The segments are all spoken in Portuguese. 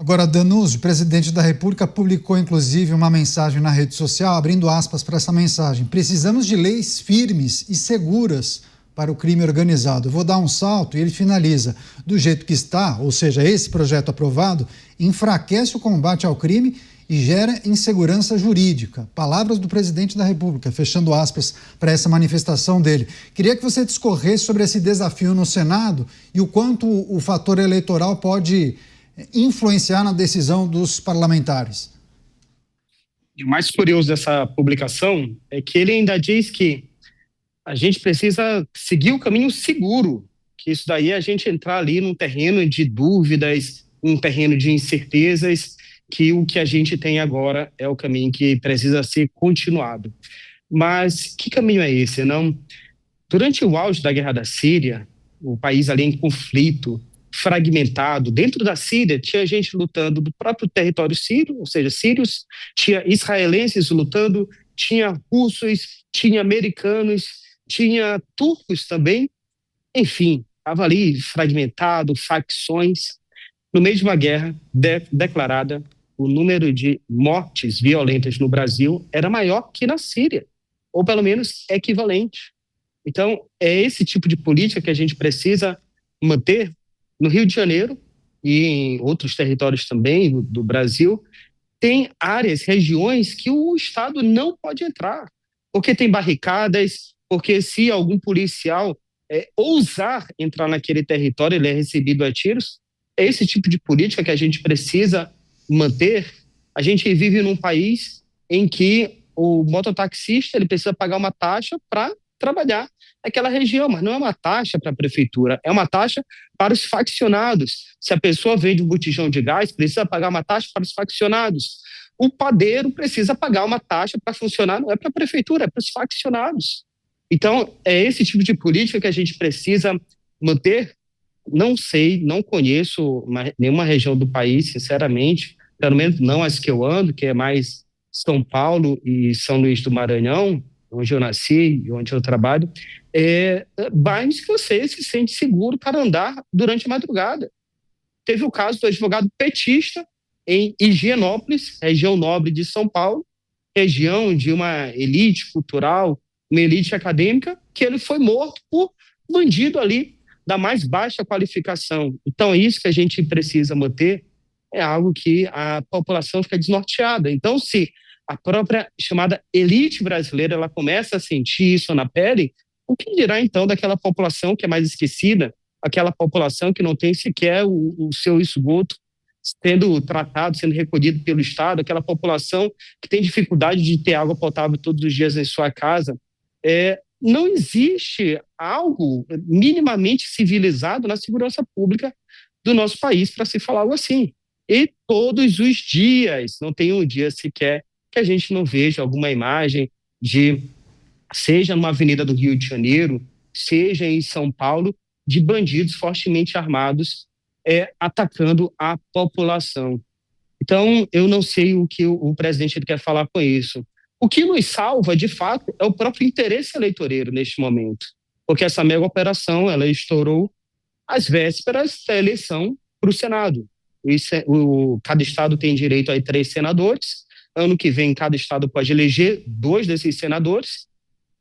Agora, Danuzzi, o presidente da República publicou, inclusive, uma mensagem na rede social, abrindo aspas para essa mensagem. Precisamos de leis firmes e seguras para o crime organizado. Eu vou dar um salto e ele finaliza. Do jeito que está, ou seja, esse projeto aprovado, enfraquece o combate ao crime e gera insegurança jurídica. Palavras do presidente da República, fechando aspas para essa manifestação dele. Queria que você discorresse sobre esse desafio no Senado e o quanto o fator eleitoral pode influenciar na decisão dos parlamentares. O mais curioso dessa publicação é que ele ainda diz que a gente precisa seguir o caminho seguro, que isso daí é a gente entrar ali num terreno de dúvidas, um terreno de incertezas, que o que a gente tem agora é o caminho que precisa ser continuado. Mas que caminho é esse, não? Durante o auge da guerra da Síria, o país ali em conflito, fragmentado, dentro da Síria tinha gente lutando do próprio território sírio, ou seja, sírios, tinha israelenses lutando, tinha russos, tinha americanos, tinha turcos também, enfim, estava ali fragmentado, facções. No meio de uma guerra declarada, o número de mortes violentas no Brasil era maior que na Síria, ou pelo menos equivalente. Então, é esse tipo de política que a gente precisa manter no Rio de Janeiro e em outros territórios também do Brasil. Tem áreas, regiões que o Estado não pode entrar, porque tem barricadas, porque se algum policial ousar entrar naquele território, ele é recebido a tiros. É esse tipo de política que a gente precisa manter. A gente vive num país em que o mototaxista ele precisa pagar uma taxa para trabalhar naquela região, mas não é uma taxa para a prefeitura, é uma taxa para os faccionados. Se a pessoa vende um botijão de gás, precisa pagar uma taxa para os faccionados. O padeiro precisa pagar uma taxa para funcionar, não é para a prefeitura, é para os faccionados. Então, é esse tipo de política que a gente precisa manter. Não sei, não conheço nenhuma região do país, sinceramente, pelo menos não as que eu ando, que é mais São Paulo e São Luís do Maranhão, onde eu nasci e onde eu trabalho, bairros que você se sente seguro para andar durante a madrugada. Teve o caso do advogado petista em Higienópolis, região nobre de São Paulo, região de uma elite cultural, uma elite acadêmica, que ele foi morto por bandido ali da mais baixa qualificação. Então, isso que a gente precisa manter é algo que a população fica desnorteada. Então, se a própria chamada elite brasileira ela começa a sentir isso na pele, o que dirá então daquela população que é mais esquecida, aquela população que não tem sequer o seu esgoto sendo tratado, sendo recolhido pelo Estado, aquela população que tem dificuldade de ter água potável todos os dias em sua casa. Não existe algo minimamente civilizado na segurança pública do nosso país para se falar algo assim. E todos os dias, não tem um dia sequer que a gente não veja alguma imagem seja numa avenida do Rio de Janeiro, seja em São Paulo, de bandidos fortemente armados atacando a população. Então, eu não sei o que o presidente ele quer falar com isso. O que nos salva, de fato, é o próprio interesse eleitoreiro neste momento, porque essa mega operação ela estourou às vésperas da eleição para o Senado. Cada estado tem direito a 3 senadores, ano que vem cada estado pode eleger 2 desses senadores,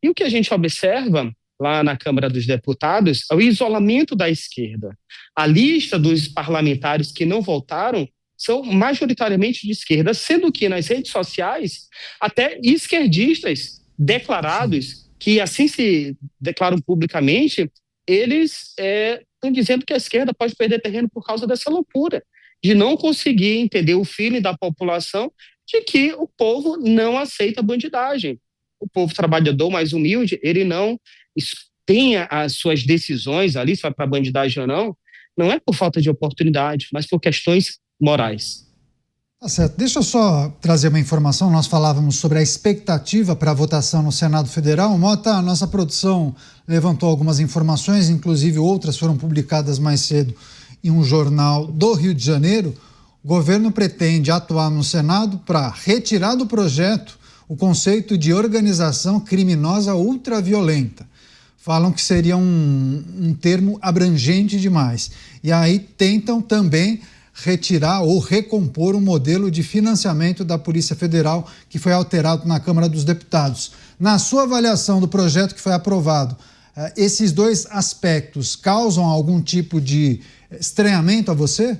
e o que a gente observa lá na Câmara dos Deputados é o isolamento da esquerda. A lista dos parlamentares que não votaram são majoritariamente de esquerda, sendo que nas redes sociais, até esquerdistas declarados, que assim se declaram publicamente, eles estão dizendo que a esquerda pode perder terreno por causa dessa loucura, de não conseguir entender o feeling da população de que o povo não aceita bandidagem. O povo trabalhador mais humilde, ele não tem as suas decisões ali, se vai para bandidagem ou não é por falta de oportunidade, mas por questões morais. Tá certo. Deixa eu só trazer uma informação. Nós falávamos sobre a expectativa para a votação no Senado Federal. Mota, a nossa produção levantou algumas informações, inclusive outras foram publicadas mais cedo em um jornal do Rio de Janeiro. O governo pretende atuar no Senado para retirar do projeto o conceito de organização criminosa ultraviolenta. Falam que seria um termo abrangente demais. E aí tentam também retirar ou recompor o modelo de financiamento da Polícia Federal que foi alterado na Câmara dos Deputados. Na sua avaliação do projeto que foi aprovado, esses dois aspectos causam algum tipo de estranhamento a você?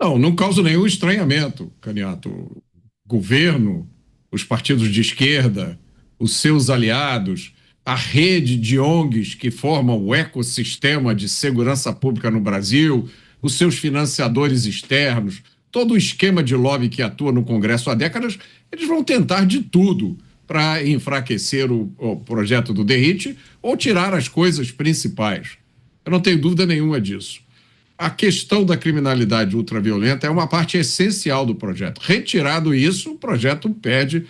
Não causa nenhum estranhamento, Caniato. O governo, os partidos de esquerda, os seus aliados, a rede de ONGs que formam o ecossistema de segurança pública no Brasil, os seus financiadores externos, todo o esquema de lobby que atua no Congresso há décadas, eles vão tentar de tudo para enfraquecer o projeto do DERIT ou tirar as coisas principais. Eu não tenho dúvida nenhuma disso. A questão da criminalidade ultraviolenta é uma parte essencial do projeto. Retirado isso, o projeto perde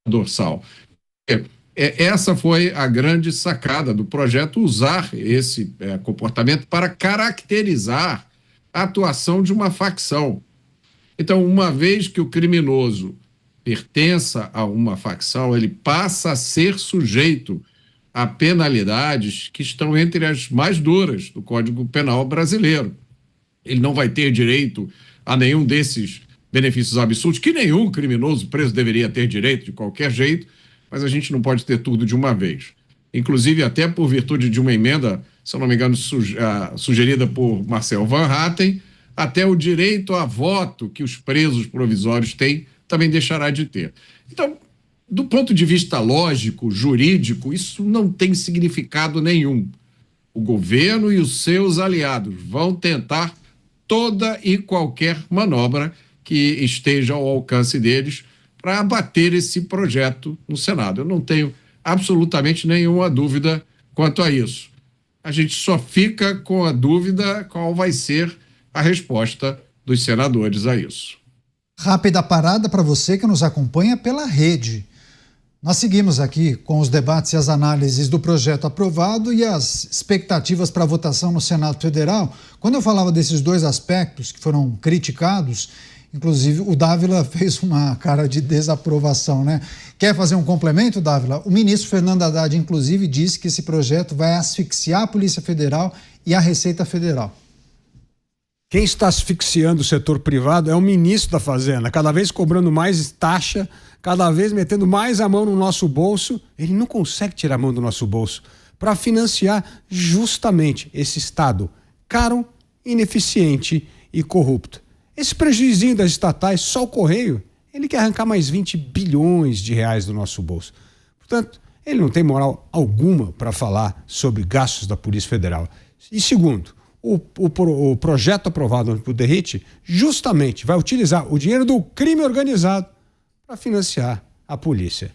a dorsal. Essa foi a grande sacada do projeto, usar esse comportamento para caracterizar a atuação de uma facção. Então, uma vez que o criminoso pertença a uma facção, ele passa a ser sujeito a penalidades que estão entre as mais duras do Código Penal brasileiro. Ele não vai ter direito a nenhum desses benefícios absurdos, que nenhum criminoso preso deveria ter direito de qualquer jeito, mas a gente não pode ter tudo de uma vez. Inclusive, até por virtude de uma emenda, se eu não me engano, sugerida por Marcel Van Hatten, até o direito a voto que os presos provisórios têm também deixará de ter. Então, do ponto de vista lógico, jurídico, isso não tem significado nenhum. O governo e os seus aliados vão tentar toda e qualquer manobra que esteja ao alcance deles para abater esse projeto no Senado. Eu não tenho absolutamente nenhuma dúvida quanto a isso. A gente só fica com a dúvida qual vai ser a resposta dos senadores a isso. Rápida parada para você que nos acompanha pela rede. Nós seguimos aqui com os debates e as análises do projeto aprovado e as expectativas para a votação no Senado Federal. Quando eu falava desses dois aspectos que foram criticados, inclusive o Dávila fez uma cara de desaprovação, né? Quer fazer um complemento, Dávila? O ministro Fernando Haddad, inclusive, disse que esse projeto vai asfixiar a Polícia Federal e a Receita Federal. Quem está asfixiando o setor privado é o ministro da Fazenda, cada vez cobrando mais taxa, cada vez metendo mais a mão no nosso bolso. Ele não consegue tirar a mão do nosso bolso para financiar justamente esse Estado caro, ineficiente e corrupto. Esse prejuízinho das estatais, só o Correio, ele quer arrancar mais 20 bilhões de reais do nosso bolso. Portanto, ele não tem moral alguma para falar sobre gastos da Polícia Federal. E segundo, o projeto aprovado pelo DERIT justamente vai utilizar o dinheiro do crime organizado para financiar a polícia.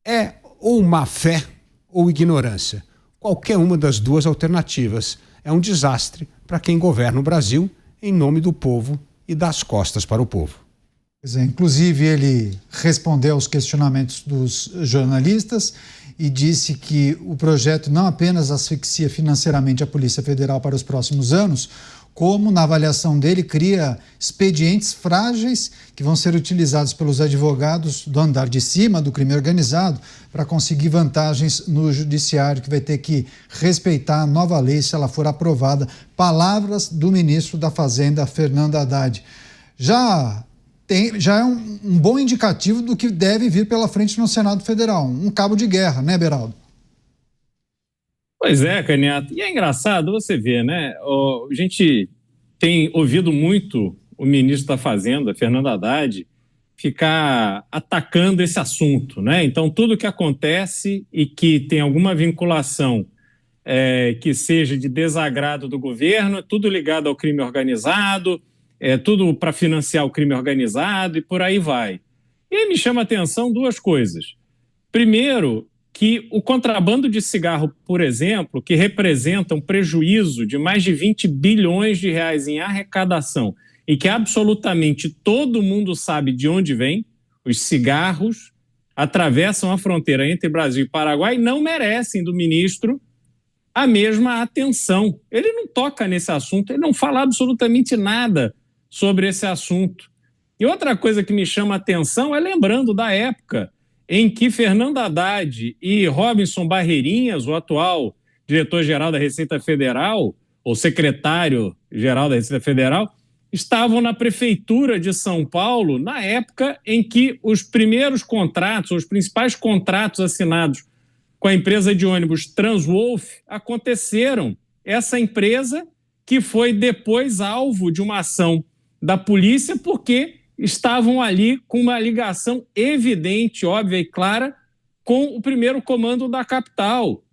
É ou má fé ou ignorância. Qualquer uma das duas alternativas é um desastre para quem governa o Brasil em nome do povo e das costas para o povo. Pois é, inclusive, ele respondeu aos questionamentos dos jornalistas e disse que o projeto não apenas asfixia financeiramente a Polícia Federal para os próximos anos, como, na avaliação dele, cria expedientes frágeis que vão ser utilizados pelos advogados do andar de cima do crime organizado para conseguir vantagens no judiciário, que vai ter que respeitar a nova lei se ela for aprovada. Palavras do ministro da Fazenda, Fernando Haddad. Já é um bom indicativo do que deve vir pela frente no Senado Federal. Um cabo de guerra, né, Beraldo? Pois é, Caniato. E é engraçado você ver, né? A gente tem ouvido muito o ministro da Fazenda, Fernando Haddad, ficar atacando esse assunto, né? Então, tudo que acontece e que tem alguma vinculação que seja de desagrado do governo, é tudo ligado ao crime organizado, é tudo para financiar o crime organizado e por aí vai. E aí me chama a atenção duas coisas. Primeiro, que o contrabando de cigarro, por exemplo, que representa um prejuízo de mais de 20 bilhões de reais em arrecadação e que absolutamente todo mundo sabe de onde vem, os cigarros atravessam a fronteira entre Brasil e Paraguai, não merecem do ministro a mesma atenção. Ele não toca nesse assunto, ele não fala absolutamente nada sobre esse assunto. E outra coisa que me chama a atenção é lembrando da época em que Fernando Haddad e Robinson Barreirinhas, o atual diretor-geral da Receita Federal, ou secretário Geral da Receita Federal, estavam na Prefeitura de São Paulo na época em que os primeiros contratos, os principais contratos assinados com a empresa de ônibus Transwolf aconteceram. Essa empresa que foi depois alvo de uma ação da polícia porque estavam ali com uma ligação evidente, óbvia e clara com o primeiro comando da capital.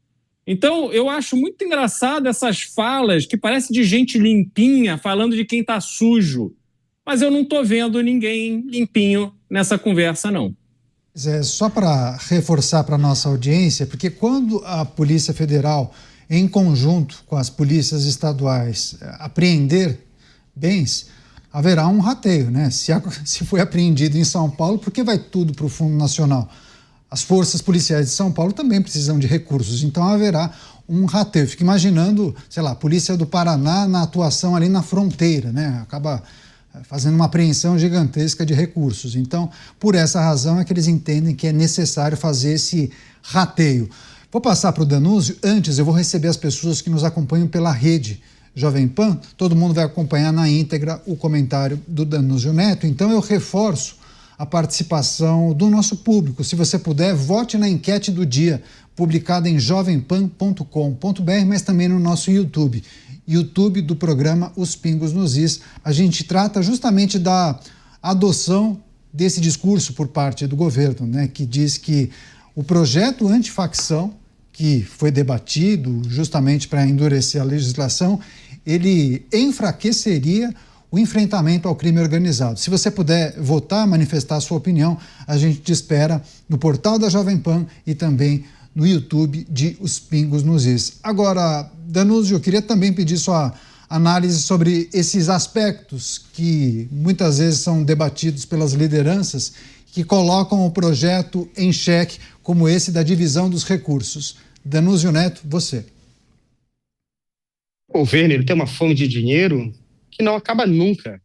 Então, eu acho muito engraçado essas falas que parecem de gente limpinha, falando de quem está sujo. Mas eu não estou vendo ninguém limpinho nessa conversa, não. Só para reforçar para a nossa audiência, porque quando a Polícia Federal, em conjunto com as polícias estaduais, apreender bens, haverá um rateio, né? Se foi apreendido em São Paulo, por que vai tudo para o Fundo Nacional? As forças policiais de São Paulo também precisam de recursos, então haverá um rateio. Fico imaginando, sei lá, a Polícia do Paraná na atuação ali na fronteira, né? Acaba fazendo uma apreensão gigantesca de recursos. Então, por essa razão é que eles entendem que é necessário fazer esse rateio. Vou passar para o Danúzio. Antes, eu vou receber as pessoas que nos acompanham pela rede Jovem Pan. Todo mundo vai acompanhar na íntegra o comentário do Danúzio Neto. Então, eu reforço a participação do nosso público. Se você puder, vote na enquete do dia, publicada em jovempan.com.br, mas também no nosso YouTube do programa Os Pingos nos Is. A gente trata justamente da adoção desse discurso por parte do governo, né, que diz que o projeto antifacção, que foi debatido justamente para endurecer a legislação, ele enfraqueceria o enfrentamento ao crime organizado. Se você puder votar, manifestar a sua opinião, a gente te espera no portal da Jovem Pan e também no YouTube de Os Pingos nos Is. Agora, Danúzio, eu queria também pedir sua análise sobre esses aspectos que muitas vezes são debatidos pelas lideranças que colocam o projeto em xeque, como esse da divisão dos recursos. Danúzio Neto, você. O governo, ele tem uma fome de dinheiro que não acaba nunca.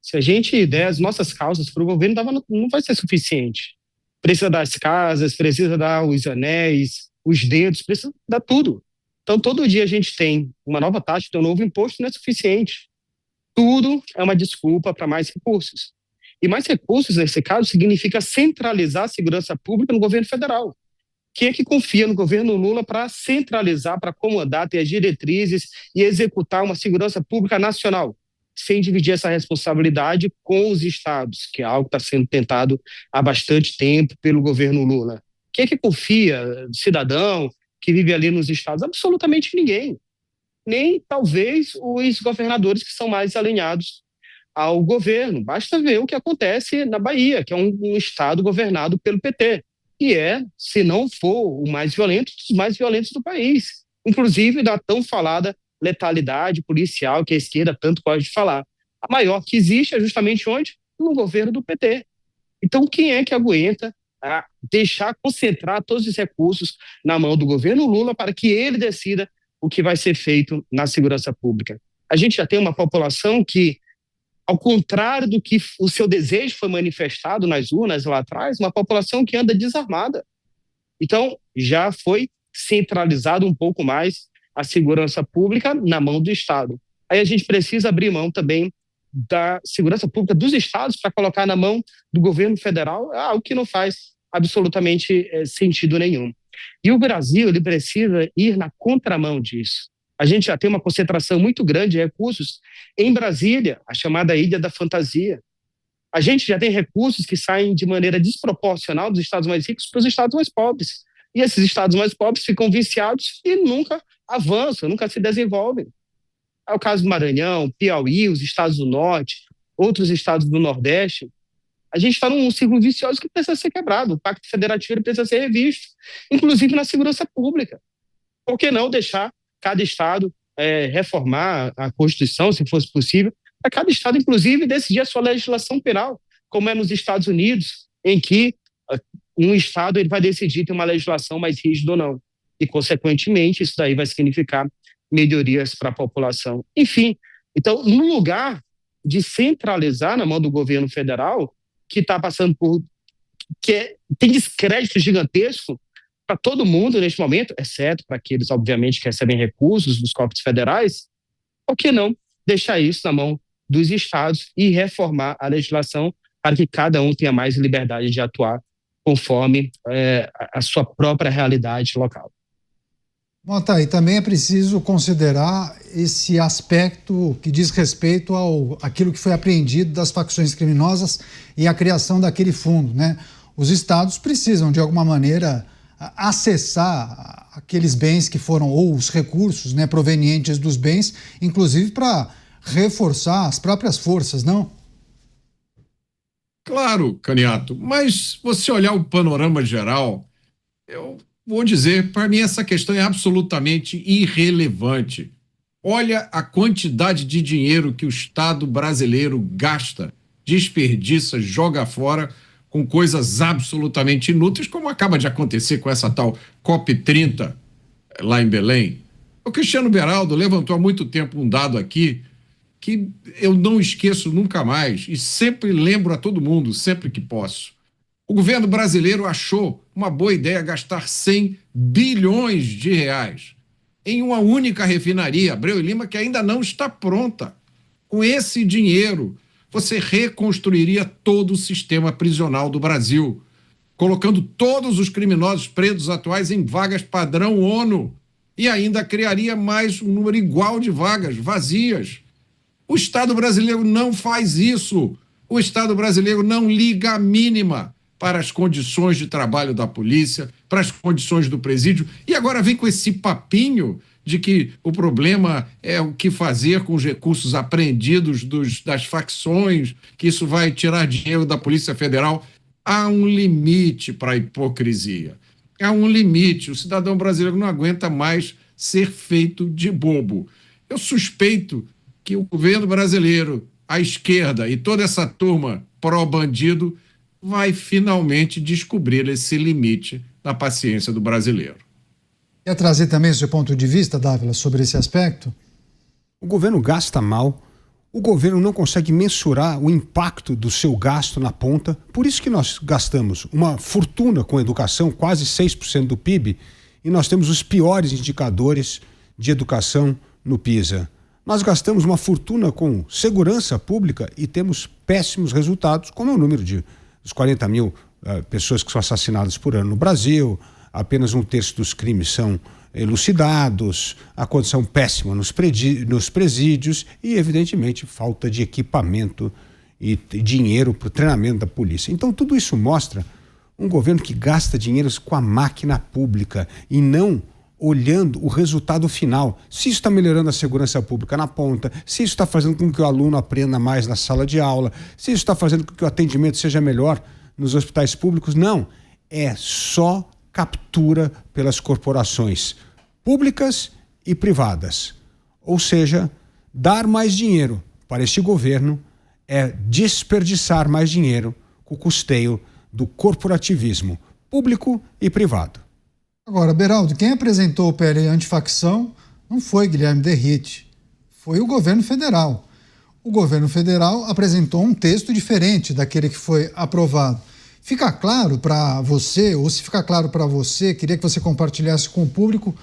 Se a gente der as nossas causas para o governo, não vai ser suficiente. Precisa dar as casas, precisa dar os anéis, os dedos, precisa dar tudo. Então, todo dia a gente tem uma nova taxa, um novo imposto, não é suficiente. Tudo é uma desculpa para mais recursos. E mais recursos, nesse caso, significa centralizar a segurança pública no governo federal. Quem é que confia no governo Lula para centralizar, para acomodar, ter as diretrizes e executar uma segurança pública nacional, sem dividir essa responsabilidade com os estados, que é algo que está sendo tentado há bastante tempo pelo governo Lula? Quem é que confia? Cidadão que vive ali nos estados? Absolutamente ninguém. Nem, talvez, os governadores que são mais alinhados ao governo. Basta ver o que acontece na Bahia, que é um estado governado pelo PT, e é, se não for o mais violento, dos mais violentos do país. Inclusive da tão falada letalidade policial que a esquerda tanto gosta de falar. A maior que existe é justamente onde? No governo do PT. Então, quem é que aguenta deixar concentrar todos os recursos na mão do governo Lula para que ele decida o que vai ser feito na segurança pública? A gente já tem uma população que, ao contrário do que o seu desejo foi manifestado nas urnas lá atrás, uma população que anda desarmada. Então, já foi centralizado um pouco mais a segurança pública na mão do Estado. Aí a gente precisa abrir mão também da segurança pública dos estados para colocar na mão do governo federal, algo que não faz absolutamente sentido nenhum. E o Brasil, ele precisa ir na contramão disso. A gente já tem uma concentração muito grande de recursos em Brasília, a chamada Ilha da Fantasia. A gente já tem recursos que saem de maneira desproporcional dos estados mais ricos para os estados mais pobres. E esses estados mais pobres ficam viciados e nunca avançam, nunca se desenvolvem. É o caso do Maranhão, Piauí, os estados do Norte, outros estados do Nordeste. A gente está num ciclo vicioso que precisa ser quebrado. O Pacto Federativo precisa ser revisto, inclusive na segurança pública. Por que não deixar cada estado reformar a Constituição, se fosse possível, para cada estado, inclusive, decidir a sua legislação penal, como é nos Estados Unidos, em que um estado ele vai decidir ter uma legislação mais rígida ou não. E, consequentemente, isso daí vai significar melhorias para a população. Enfim, então, no lugar de centralizar na mão do governo federal, que está passando por... tem descrédito gigantesco para todo mundo neste momento, exceto para aqueles, obviamente, que recebem recursos dos corpos federais, por que não deixar isso na mão dos estados e reformar a legislação para que cada um tenha mais liberdade de atuar conforme a sua própria realidade local. Bom, tá, e também é preciso considerar esse aspecto que diz respeito àquilo que foi apreendido das facções criminosas e a criação daquele fundo, né? Os estados precisam, de alguma maneira, acessar aqueles bens que foram, ou os recursos, né, provenientes dos bens, inclusive para reforçar as próprias forças, não? Claro, Caniato, mas você olhar o panorama geral, eu vou dizer, para mim essa questão é absolutamente irrelevante. Olha a quantidade de dinheiro que o Estado brasileiro gasta, desperdiça, joga fora com coisas absolutamente inúteis, como acaba de acontecer com essa tal COP30 lá em Belém. O Cristiano Beraldo levantou há muito tempo um dado aqui que eu não esqueço nunca mais e sempre lembro a todo mundo, sempre que posso. O governo brasileiro achou uma boa ideia gastar 100 bilhões de reais em uma única refinaria, Abreu e Lima, que ainda não está pronta. Com esse dinheiro, você reconstruiria todo o sistema prisional do Brasil, colocando todos os criminosos presos atuais em vagas padrão ONU e ainda criaria mais um número igual de vagas vazias. O Estado brasileiro não faz isso. O Estado brasileiro não liga a mínima para as condições de trabalho da polícia, para as condições do presídio, e agora vem com esse papinho de que o problema é o que fazer com os recursos apreendidos das facções, que isso vai tirar dinheiro da Polícia Federal. Há um limite para a hipocrisia. Há um limite. O cidadão brasileiro não aguenta mais ser feito de bobo. Eu suspeito que o governo brasileiro, a esquerda e toda essa turma pró-bandido vai finalmente descobrir esse limite na paciência do brasileiro. Quer trazer também o seu ponto de vista, Dávila, sobre esse aspecto? O governo gasta mal, o governo não consegue mensurar o impacto do seu gasto na ponta, por isso que nós gastamos uma fortuna com educação, quase 6% do PIB, e nós temos os piores indicadores de educação no PISA. Nós gastamos uma fortuna com segurança pública e temos péssimos resultados, como é o número dos 40 mil pessoas que são assassinadas por ano no Brasil, apenas 1/3 dos crimes são elucidados, a condição péssima nos presídios e, evidentemente, falta de equipamento e dinheiro para o treinamento da polícia. Então, tudo isso mostra um governo que gasta dinheiro com a máquina pública e não olhando o resultado final. Se isso está melhorando a segurança pública na ponta, se isso está fazendo com que o aluno aprenda mais na sala de aula, se isso está fazendo com que o atendimento seja melhor nos hospitais públicos, não. É só captura pelas corporações públicas e privadas. Ou seja, dar mais dinheiro para este governo é desperdiçar mais dinheiro com o custeio do corporativismo público e privado. Agora, Beraldo, quem apresentou o PL antifacção não foi Guilherme Derrite, foi o governo federal. O governo federal apresentou um texto diferente daquele que foi aprovado. Fica claro para você, ou se fica claro para você, queria que você compartilhasse com o público,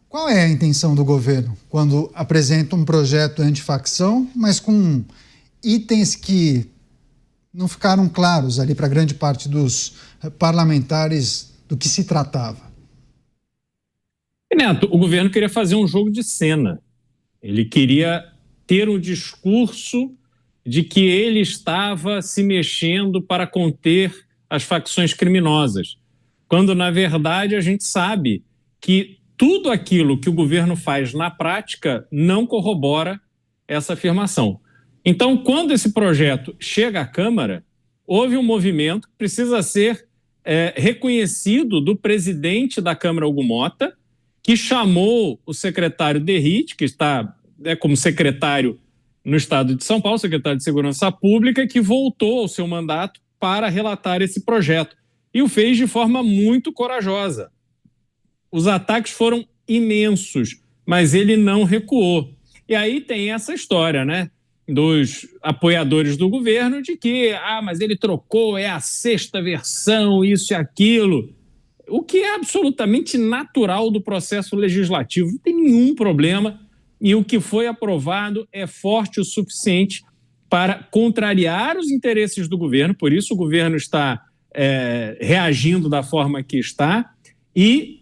qual é a intenção do governo quando apresenta um projeto antifacção, mas com itens que não ficaram claros ali para grande parte dos parlamentares do que se tratava? Neto, o governo queria fazer um jogo de cena. Ele queria ter um discurso de que ele estava se mexendo para conter as facções criminosas, quando, na verdade, a gente sabe que tudo aquilo que o governo faz na prática não corrobora essa afirmação. Então, quando esse projeto chega à Câmara, houve um movimento que precisa ser reconhecido do presidente da Câmara, Hugo Mota, que chamou o secretário Derrite, que está como secretário no estado de São Paulo, secretário de Segurança Pública, que voltou ao seu mandato para relatar esse projeto. E o fez de forma muito corajosa. Os ataques foram imensos, mas ele não recuou. E aí tem essa história, né, dos apoiadores do governo de que, mas ele trocou, é a sexta versão, isso e aquilo. O que é absolutamente natural do processo legislativo. Não tem nenhum problema e o que foi aprovado é forte o suficiente para contrariar os interesses do governo, por isso o governo está reagindo da forma que está, e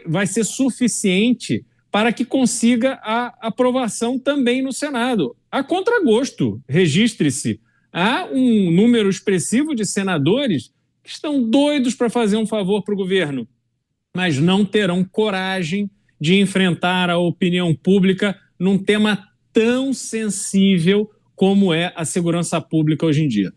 vai ser suficiente para que consiga a aprovação também no Senado. A contragosto, registre-se, há um número expressivo de senadores que estão doidos para fazer um favor para o governo, mas não terão coragem de enfrentar a opinião pública num tema tão sensível como é a segurança pública hoje em dia.